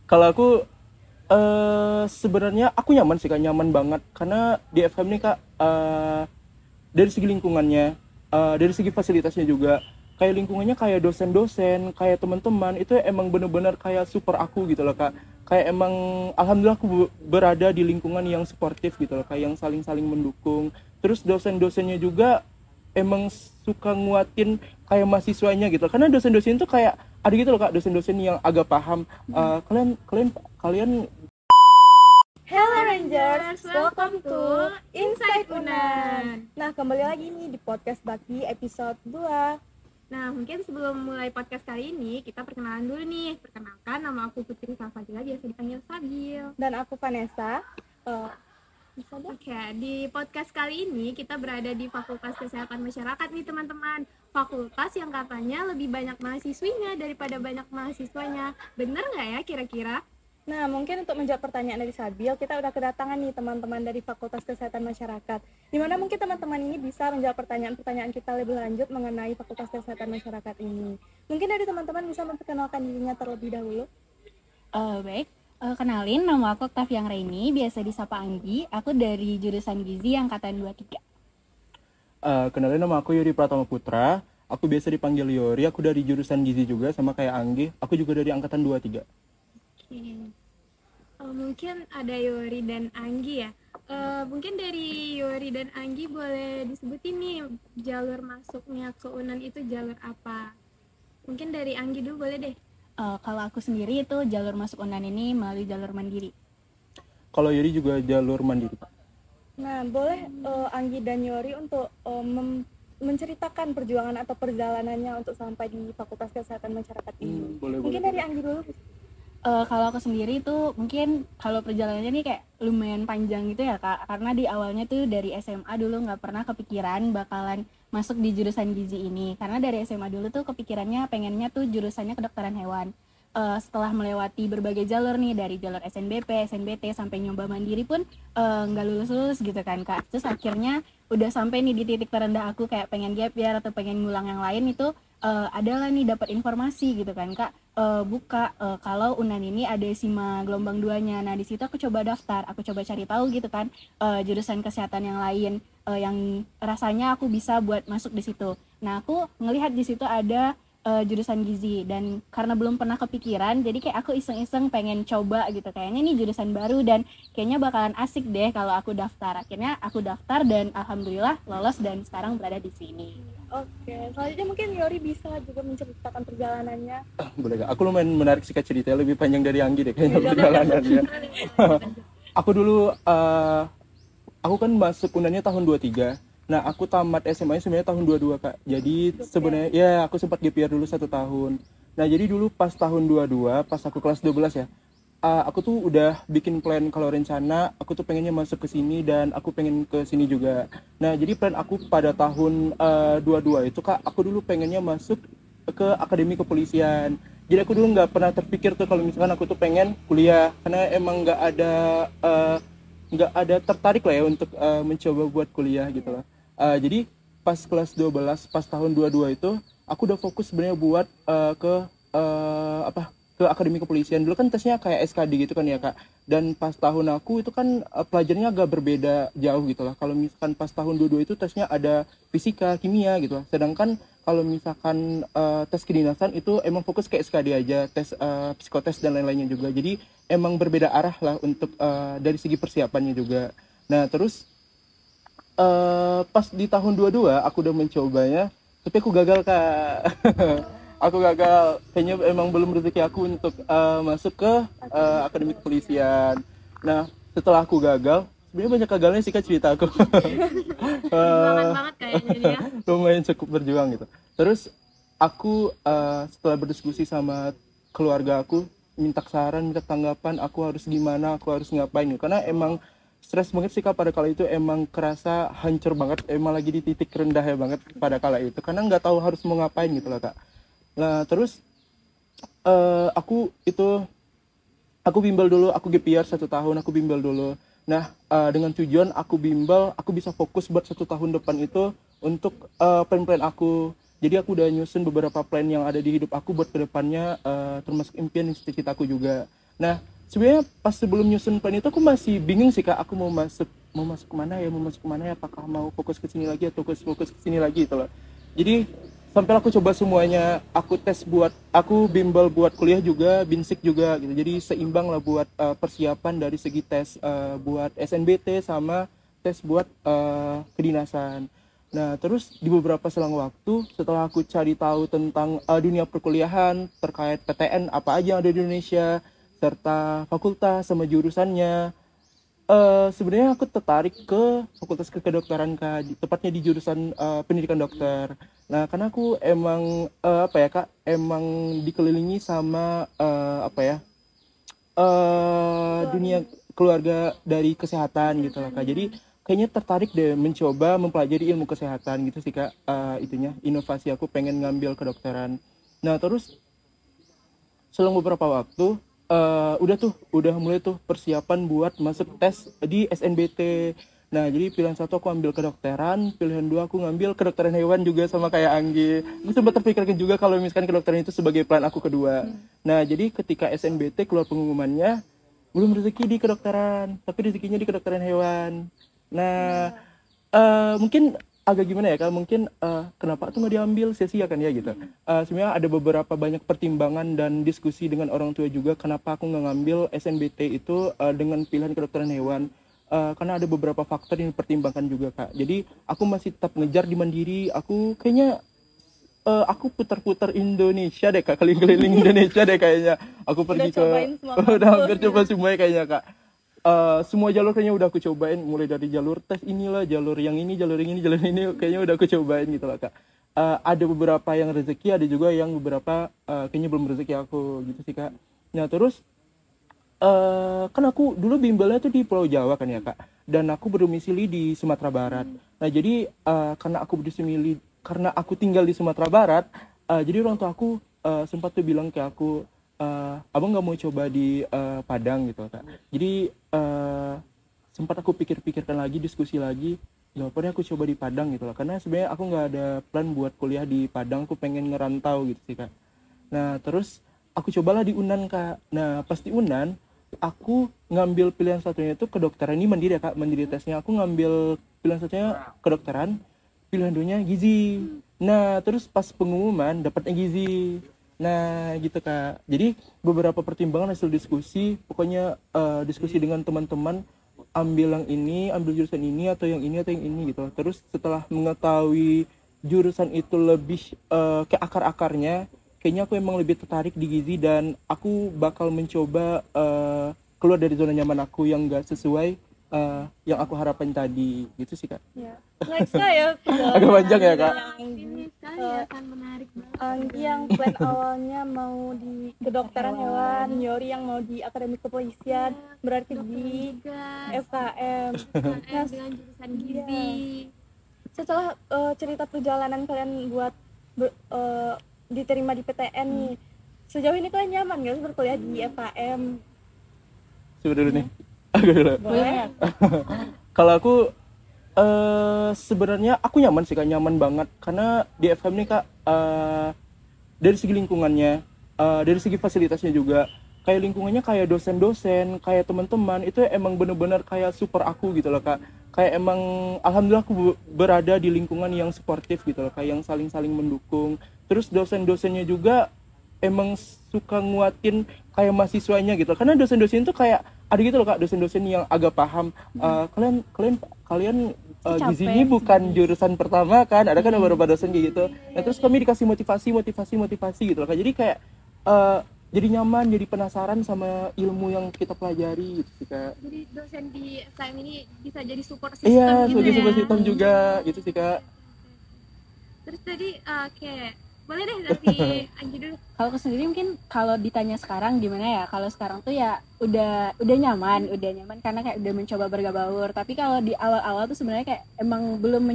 Kalau aku sebenarnya aku nyaman sih Kak, nyaman banget karena di FHM nih Kak, dari segi lingkungannya, dari segi fasilitasnya juga, kayak lingkungannya, kayak dosen-dosen, kayak teman-teman itu emang bener-bener kayak super aku gitu loh Kak. Kayak emang alhamdulillah aku berada di lingkungan yang suportif gitu loh, kayak yang saling-saling mendukung. Terus dosen-dosennya juga emang suka nguatin kayak mahasiswanya gitu. Karena dosen-dosen itu kayak ada gitu loh Kak, dosen-dosen yang agak paham. Kalian kalian kalian Hello Rangers, welcome to Inside Unan. Nah, kembali lagi nih di podcast Bakti episode 2. Nah, mungkin sebelum mulai podcast kali ini, kita perkenalan dulu nih. Perkenalkan, nama aku Putri Salsabila, biasa dipanggil Sabil. Dan aku Vanessa. Oke, di podcast kali ini kita berada di Fakultas Kesehatan Masyarakat nih teman-teman. Fakultas yang katanya lebih banyak mahasiswinya daripada banyak mahasiswanya. Bener nggak ya kira-kira? Nah, mungkin untuk menjawab pertanyaan dari Sabil, kita udah kedatangan nih teman-teman dari Fakultas Kesehatan Masyarakat. Dimana mungkin teman-teman ini bisa menjawab pertanyaan-pertanyaan kita lebih lanjut mengenai Fakultas Kesehatan Masyarakat ini. Mungkin dari teman-teman bisa memperkenalkan dirinya terlebih dahulu. Baik, kenalin, nama aku Octavian Reini, biasa disapa Anggi. Aku dari jurusan Gizi angkatan 23. Kenalin, nama aku Yuri Pratama Putra. Aku biasa dipanggil Yori. Aku dari jurusan Gizi juga sama kayak Anggi. Aku juga dari angkatan 23. Mungkin ada Yori dan Anggi ya. Mungkin dari Yori dan Anggi boleh disebutin nih jalur masuknya ke Unan itu jalur apa? Mungkin dari Anggi dulu boleh deh. Kalau aku sendiri itu jalur masuk Unan ini melalui jalur mandiri. Kalau Yuri juga jalur mandiri, Pak. Nah, boleh Anggi dan Yori untuk menceritakan perjuangan atau perjalanannya untuk sampai di Fakultas Kesehatan Masyarakat ini. Mungkin dari Anggi dulu. Kalau aku sendiri itu mungkin kalau perjalanannya nih kayak lumayan panjang gitu ya Kak, karena di awalnya tuh dari SMA dulu nggak pernah kepikiran bakalan masuk di jurusan gizi ini, karena dari SMA dulu tuh kepikirannya pengennya tuh jurusannya kedokteran hewan. Setelah melewati berbagai jalur nih, dari jalur SNBP, SNBT sampai nyoba mandiri pun nggak lulus gitu kan Kak. Terus akhirnya udah sampai nih di titik terendah aku kayak pengen gap year atau pengen ngulang yang lain itu, adalah nih dapat informasi gitu kan Kak, kalau Unan ini ada SIMA gelombang 2-nya. Nah, di situ aku coba daftar, aku coba cari tahu gitu kan, jurusan kesehatan yang lain yang rasanya aku bisa buat masuk di situ. Nah, aku ngelihat di situ ada jurusan gizi, dan karena belum pernah kepikiran, jadi kayak aku iseng-iseng pengen coba gitu, kayaknya ini jurusan baru dan kayaknya bakalan asik deh kalau aku daftar. Akhirnya aku daftar dan alhamdulillah lolos dan sekarang berada di sini. Oke, selanjutnya mungkin Yori bisa juga menceritakan perjalanannya. Boleh Kak? Aku lumayan menarik sih Kak, ceritanya lebih panjang dari Anggi deh kayaknya perjalanannya. Aku dulu, aku kan masuk Unannya tahun 23. Nah, aku tamat SMA sebenarnya tahun 22 Kak. Jadi sebenarnya ya aku sempat gap year dulu 1 tahun. Nah, jadi dulu pas tahun 22, pas aku kelas 12 ya, aku tuh udah bikin plan kalau rencana aku tuh pengennya masuk ke sini dan aku pengen ke sini juga. Nah, jadi plan aku pada tahun 22 itu Kak, aku dulu pengennya masuk ke akademi kepolisian. Jadi aku dulu nggak pernah terpikir tuh kalau misalkan aku tuh pengen kuliah, karena emang nggak ada tertarik lah ya untuk mencoba buat kuliah gitu lah. Jadi pas kelas 12, pas tahun 22 itu aku udah fokus sebenarnya buat ke akademi kepolisian. Dulu kan tesnya kayak SKD gitu kan ya Kak. Dan pas tahun aku itu kan pelajarannya agak berbeda jauh gitu lah. Kalau misalkan pas tahun 22 itu tesnya ada fisika, kimia gitu lah. Sedangkan kalau misalkan tes kedinasan itu emang fokus ke SKD aja, tes psikotes dan lain-lainnya juga. Jadi emang berbeda arah lah untuk dari segi persiapannya juga. Nah, terus pas di tahun 22 aku udah mencobanya, tapi aku gagal Kak. Aku gagal, kayaknya emang belum rezeki aku untuk masuk ke akademi kepolisian. Nah, setelah aku gagal, sebenarnya banyak gagalnya sih Kak cerita aku. Banget kayaknya ya. Lumayan cukup berjuang gitu. Terus aku setelah berdiskusi sama keluarga aku, minta saran, minta tanggapan, aku harus gimana, aku harus ngapain gitu. Karena emang stres banget sih Kak pada kala itu, emang kerasa hancur banget, emang lagi di titik rendah ya banget pada kala itu, karena nggak tahu harus mau ngapain gitu lah Kak. Nah, terus aku bimbel dulu, aku gap year 1 tahun, aku bimbel dulu. Nah, dengan tujuan aku bimbel, aku bisa fokus buat 1 tahun depan itu untuk plan-plan aku. Jadi aku udah nyusun beberapa plan yang ada di hidup aku buat kedepannya, termasuk impian cita-cita aku juga. Nah, sebenarnya pas sebelum nyusun plan itu aku masih bingung sih Kak, aku mau masuk kemana ya, apakah mau fokus ke sini lagi atau fokus ke sini lagi gitu loh. Jadi sampai aku coba semuanya, aku bimbel buat kuliah juga, binsik juga gitu. Jadi seimbang lah buat persiapan dari segi tes buat SNBT sama tes buat kedinasan. Nah, terus di beberapa selang waktu setelah aku cari tahu tentang dunia perkuliahan terkait PTN apa aja yang ada di Indonesia serta fakultas sama jurusannya, sebenarnya aku tertarik ke fakultas kedokteran Kak, tepatnya di jurusan pendidikan dokter. Nah, karena aku emang emang dikelilingi sama dunia keluarga dari kesehatan gitu lah Kak. Jadi kayaknya tertarik deh mencoba mempelajari ilmu kesehatan gitu sih Kak. Inovasi aku pengen ngambil kedokteran. Nah, terus selang beberapa waktu udah mulai tuh persiapan buat masuk tes di SNBT. Nah, jadi pilihan satu aku ambil kedokteran, pilihan dua aku ngambil kedokteran hewan juga sama kayak Anggi. Aku sempat terpikirkan juga kalau misalkan kedokteran itu sebagai plan aku kedua. Nah, jadi ketika SNBT keluar pengumumannya, belum rezeki di kedokteran, tapi rezekinya di kedokteran hewan. Nah, mungkin agak gimana ya Kak, mungkin kenapa tuh nggak diambil, sia-sia kan ya gitu. Sebenarnya ada beberapa banyak pertimbangan dan diskusi dengan orang tua juga kenapa aku nggak ngambil SNBT itu dengan pilihan kedokteran hewan. Karena ada beberapa faktor yang dipertimbangkan juga Kak. Jadi aku masih tetap ngejar di Mandiri. Aku kayaknya aku putar-putar Indonesia deh Kak, keliling-keliling Indonesia deh kayaknya. Aku pergi ke udah hampir coba semuanya kayaknya Kak. Semua jalur kayaknya udah aku cobain, mulai dari jalur tes inilah, jalur ini, kayaknya udah aku cobain gitu lah Kak. Ada beberapa yang rezeki, ada juga yang beberapa kayaknya belum rezeki aku gitu sih Kak. Nah, terus kan aku dulu bimbelnya tuh di Pulau Jawa kan ya Kak, dan aku berdomisili di Sumatera Barat. Nah, jadi karena aku tinggal di Sumatera Barat, jadi orang tua aku sempat tuh bilang ke aku, abang nggak mau coba di Padang gitu Kak. Jadi sempat aku pikir-pikirkan lagi, diskusi lagi, jawabannya aku coba di Padang gitu lah. Karena sebenarnya aku nggak ada plan buat kuliah di Padang, aku pengen ngerantau gitu sih Kak. Nah, terus aku cobalah di Unan Kak. Nah, pas di Unan aku ngambil pilihan satunya itu kedokteran, ini mandiri ya Kak, mandiri tesnya. Aku ngambil pilihan satunya kedokteran, pilihan duanya gizi. Nah, terus pas pengumuman dapatnya gizi. Nah, gitu Kak. Jadi beberapa pertimbangan hasil diskusi, pokoknya diskusi dengan teman-teman, ambil yang ini, ambil jurusan ini atau yang ini gitu. Terus setelah mengetahui jurusan itu lebih ke akar-akarnya, kayaknya aku emang lebih tertarik di gizi dan aku bakal mencoba keluar dari zona nyaman aku yang gak sesuai yang aku harapin tadi gitu sih Kak. Ya. Next ya. Agak panjang ya Kak. Ini sekali akan menarik banget. Anggi yang plan awalnya mau di kedokteran hewan, Yori yang mau di akademi kepolisian, berarti di FKM. Nah, dengan jurusan gizi. Setelah cerita perjalanan kalian buat diterima di PTN nih, sejauh ini kalian nyaman gak sih berkuliah di FKM? Coba dulu nih. Agak dulu. Boleh. Kalau aku sebenarnya aku nyaman sih Kak, nyaman banget karena di FKM ini Kak, dari segi lingkungannya, dari segi fasilitasnya juga, kayak lingkungannya, kayak dosen-dosen, kayak teman-teman itu emang bener-bener kayak super aku gitu loh Kak. Kayak emang alhamdulillah aku berada di lingkungan yang suportif gitu loh, kayak yang saling-saling mendukung. Terus dosen-dosennya juga emang suka nguatin kayak mahasiswanya gitu, karena dosen-dosen itu kayak ada gitu loh Kak, dosen-dosen yang agak paham, kalian gizi ini bukan jurusan pertama kan, ada kan beberapa dosen kayak gitu. Nah, terus kami dikasih motivasi gitu loh Kak. Jadi kayak jadi nyaman, jadi penasaran sama ilmu yang kita pelajari gitu sih Kak. Jadi dosen di FKM ini bisa jadi support system Iya, gitu sebagai ya. support system juga gitu sih Kak. Terus tadi boleh deh dari Anggi dulu. Kalau aku sendiri mungkin kalau ditanya sekarang gimana ya? Kalau sekarang tuh ya udah nyaman karena kayak udah mencoba bergaul. Tapi kalau di awal-awal tuh sebenarnya kayak emang belum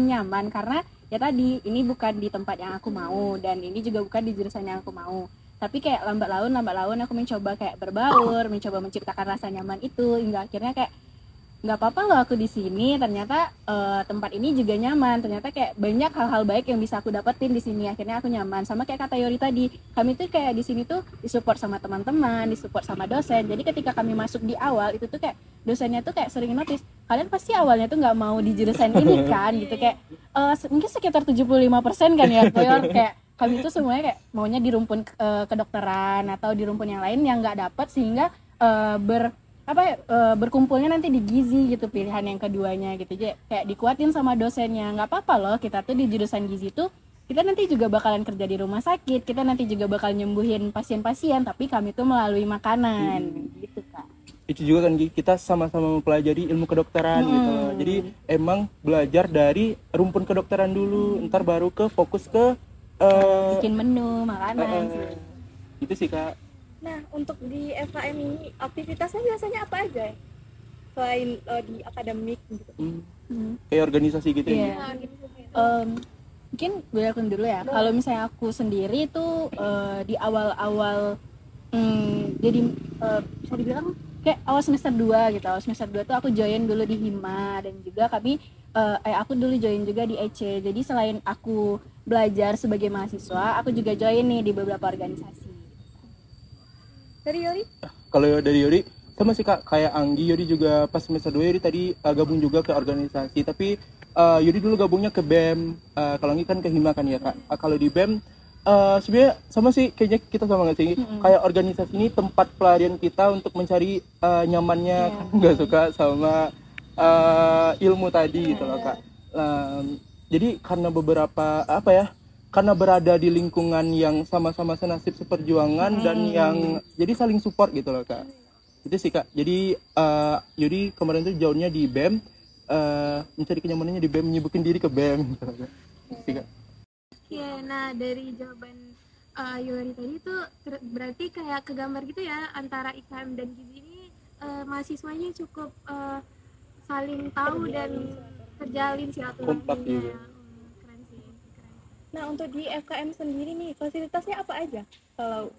nyaman karena ya tadi ini bukan di tempat yang aku mau dan ini juga bukan di jurusan yang aku mau. Tapi kayak lambat laun aku mencoba kayak berbaur, mencoba menciptakan rasa nyaman itu hingga akhirnya kayak nggak apa-apa loh aku di sini, ternyata tempat ini juga nyaman, ternyata kayak banyak hal-hal baik yang bisa aku dapetin di sini, akhirnya aku nyaman. Sama kayak kata Yori tadi, kami tuh kayak di sini tuh disupport sama teman-teman, disupport sama dosen. Jadi ketika kami masuk di awal itu tuh kayak dosennya tuh kayak sering notice, kalian pasti awalnya tuh nggak mau di jurusan ini kan, gitu kayak mungkin sekitar 75% kan ya Koyor, kayak kami tuh semuanya kayak maunya di rumpun kedokteran atau di rumpun yang lain yang nggak dapet, sehingga berkumpulnya nanti di gizi gitu, pilihan yang keduanya gitu. Jadi kayak dikuatin sama dosennya, nggak apa-apa loh kita tuh di jurusan gizi tuh kita nanti juga bakalan kerja di rumah sakit, kita nanti juga bakal nyembuhin pasien-pasien, tapi kami tuh melalui makanan gitu Kak. Itu juga kan kita sama-sama mempelajari ilmu kedokteran gitu loh. Jadi emang belajar dari rumpun kedokteran dulu, ntar baru ke fokus ke bikin menu makanan itu sih Kak. Nah, untuk di FKM ini aktivitasnya biasanya apa aja ya? Selain di akademik gitu. Kayak organisasi gitu ya. Iya. Mungkin gue akun dulu ya. Kalau misalnya aku sendiri tuh di awal-awal jadi bisa dibilang kayak awal semester 2 gitu. Awal semester 2 tuh aku join dulu di Hima, dan juga kami aku dulu join juga di EC. Jadi selain aku belajar sebagai mahasiswa, aku juga join nih di beberapa organisasi. Dari Yori? Kalau dari Yori sama sih Kak, kayak Anggi, Yori juga pas semester 2 Yori tadi gabung juga ke organisasi, tapi Yori dulu gabungnya ke BEM, kalau Anggi kan ke Hima kan ya Kak. Kalau di BEM sebenarnya sama sih, kayaknya kita sama nggak sih, kayak organisasi ini tempat pelarian kita untuk mencari nyamannya, nggak suka sama ilmu tadi gitu loh Kak. Jadi karena beberapa karena berada di lingkungan yang sama-sama senasib seperjuangan dan yang jadi saling support gitu loh Kak. Itu sih Kak. Jadi Yudi kemarin tuh jauhnya di BEM, mencari kenyamanannya di BEM, menyibukin diri ke BEM gitu loh Kak. Kak. Oke, nah dari jawaban Yori tadi tuh berarti kayak kegambar gitu ya, antara IKM dan gizi ini mahasiswanya cukup saling tahu dan terjalin silaturahminya. Keren sih, keren. Nah, untuk di FKM sendiri nih, fasilitasnya apa aja? Kalau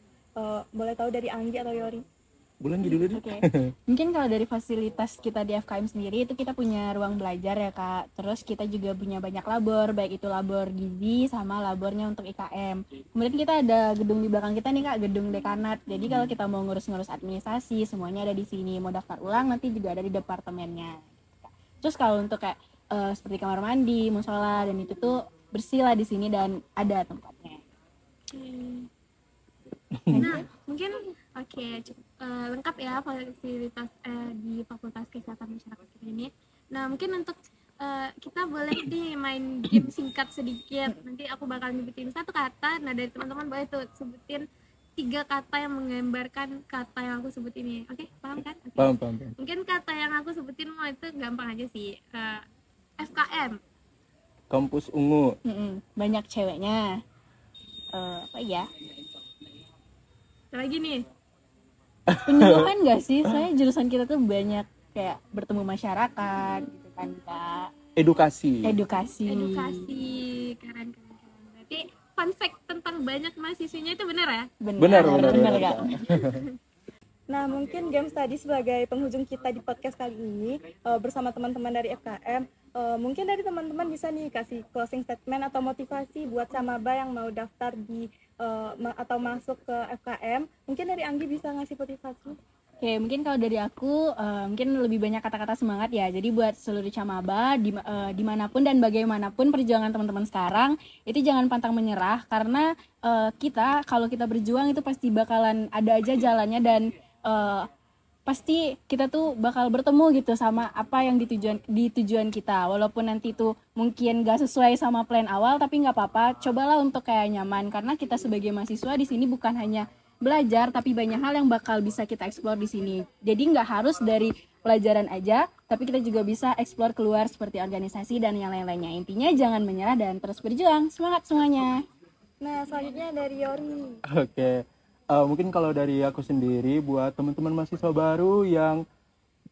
boleh tahu dari Anggi atau Yori? Bulan dulu deh. Oke. Mungkin kalau dari fasilitas kita di FKM sendiri itu kita punya ruang belajar ya Kak. Terus kita juga punya banyak labor, baik itu labor gizi sama labornya untuk IKM. Kemudian kita ada gedung di belakang kita nih Kak, gedung dekanat. Jadi kalau kita mau ngurus-ngurus administrasi, semuanya ada di sini. Mau daftar ulang nanti juga ada di departemennya. Terus kalau untuk kayak seperti kamar mandi, musola, dan itu tuh bersih lah di sini dan ada tempatnya. Nah, mungkin lengkap ya fasilitas di Fakultas Kesehatan Masyarakat kita ini. Nah, mungkin untuk kita boleh nih main game singkat sedikit. Nanti aku bakal nyebutin satu kata. Nah, dari teman-teman boleh tuh sebutin 3 kata yang menggambarkan kata yang aku sebut ini. Oke, paham kan? Okay. Paham. Mungkin kata yang aku sebutin itu gampang aja sih. FKM. Kampus ungu. Banyak ceweknya. Apa ya? Lagi nih. Penyuluhan nggak sih? Saya jurusan kita tuh banyak kayak bertemu masyarakat gitu kan Kak. Edukasi. Keren. Berarti fun fact tentang banyak mahasiswinya itu benar ya? Benar. Kak. Nah, mungkin Games tadi sebagai penghujung kita di podcast kali ini bersama teman-teman dari FKM, mungkin dari teman-teman bisa nih kasih closing statement atau motivasi buat Samaba yang mau daftar di atau masuk ke FKM. Mungkin dari Anggi bisa ngasih motivasi. Oke, mungkin kalau dari aku mungkin lebih banyak kata-kata semangat ya. Jadi buat seluruh Camaba dimanapun dan bagaimanapun perjuangan teman-teman sekarang, itu jangan pantang menyerah, karena kita kalau kita berjuang itu pasti bakalan ada aja jalannya, dan pasti kita tuh bakal bertemu gitu sama apa yang di tujuan kita. Walaupun nanti tuh mungkin gak sesuai sama plan awal, tapi nggak apa-apa, cobalah untuk kayak nyaman, karena kita sebagai mahasiswa di sini bukan hanya belajar, tapi banyak hal yang bakal bisa kita explore di sini. Jadi nggak harus dari pelajaran aja, tapi kita juga bisa explore keluar seperti organisasi dan yang lain-lainnya. Intinya jangan menyerah dan terus berjuang. Semangat semuanya. Nah, selanjutnya dari Yori. Oke. Mungkin kalau dari aku sendiri, buat teman-teman mahasiswa baru yang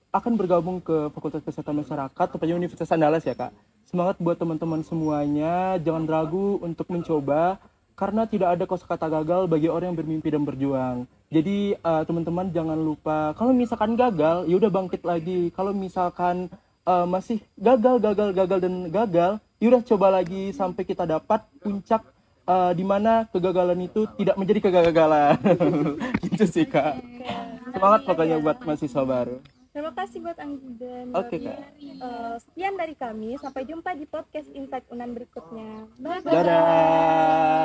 akan bergabung ke Fakultas Kesehatan Masyarakat, tepatnya Universitas Andalas ya Kak. Semangat buat teman-teman semuanya, jangan ragu untuk mencoba, karena tidak ada kosakata gagal bagi orang yang bermimpi dan berjuang. Jadi teman-teman jangan lupa kalau misalkan gagal, ya udah bangkit lagi. Kalau misalkan masih gagal dan gagal, ya udah coba lagi sampai kita dapat puncak di mana kegagalan itu tidak menjadi kegagalan. Gitu sih Kak. Semangat pokoknya buat mahasiswa baru. Terima kasih buat Anggi dan Oke, Babi. Kak. Sekian dari kami, sampai jumpa di podcast Insight Unan berikutnya. Bye. Dadah.